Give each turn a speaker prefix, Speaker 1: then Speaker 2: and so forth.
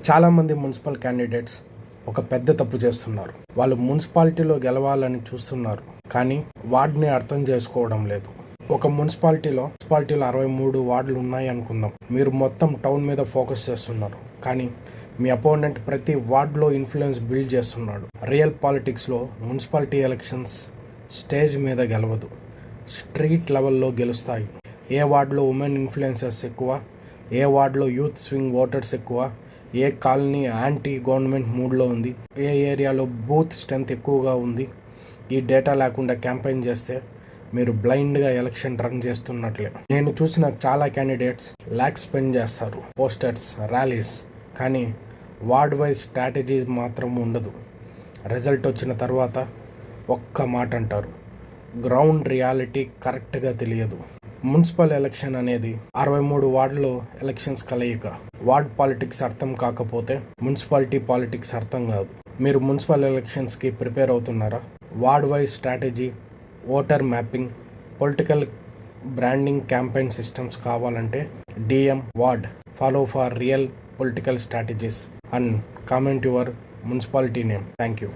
Speaker 1: చాలామంది municipal candidates ఒక పెద్ద తప్పు చేస్తున్నారు. వాళ్ళు మున్సిపాలిటీలో గెలవాలని చూస్తున్నారు, కానీ వార్డ్ని అర్థం చేసుకోవడం లేదు. ఒక మున్సిపాలిటీలో 63 వార్డులు ఉన్నాయి అనుకుందాం. మీరు మొత్తం టౌన్ మీద ఫోకస్ చేస్తున్నారు, కానీ మీ అపోనెంట్ ప్రతి వార్డులో ఇన్ఫ్లుయెన్స్ బిల్డ్ చేస్తున్నాడు. రియల్ పాలిటిక్స్లో మున్సిపాలిటీ ఎలక్షన్స్ స్టేజ్ మీద గెలవదు, స్ట్రీట్ లెవెల్లో గెలుస్తాయి. ఏ వార్డులో ఉమెన్ ఇన్ఫ్లుయెన్సర్స్ ఎక్కువ, ఏ వార్డులో యూత్ స్వింగ్ ఓటర్స్ ఎక్కువ, ఏ కాలనీ యాంటీ గవర్నమెంట్ మూడ్లో ఉంది, ఏ ఏరియాలో బూత్ స్ట్రెంత్ ఎక్కువగా ఉంది. ఈ డేటా లేకుండా క్యాంపెయిన్ చేస్తే మీరు బ్లైండ్గా ఎలక్షన్ రన్ చేస్తున్నట్లే. నేను చూసిన చాలా క్యాండిడేట్స్ ల్యాక్స్ స్పెండ్ చేస్తారు, పోస్టర్స్, ర్యాలీస్, కానీ వార్డ్ వైజ్ స్ట్రాటజీస్ మాత్రం ఉండదు. రిజల్ట్ వచ్చిన తర్వాత ఒక్క మాట అంటారు, గ్రౌండ్ రియాలిటీ కరెక్ట్గా తెలియదు. మున్సిపల్ ఎలక్షన్ అనేది 63 వార్డులో ఎలక్షన్స్ కలయిక. వార్డ్ పాలిటిక్స్ అర్థం కాకపోతే మున్సిపాలిటీ పాలిటిక్స్ అర్థం కాదు. మీరు మున్సిపల్ ఎలక్షన్స్కి ప్రిపేర్ అవుతున్నారా? Ward wise strategy, voter mapping, political branding campaign systems కావాలంటే DM ward follow for real political strategies and comment your municipality name. Thank you.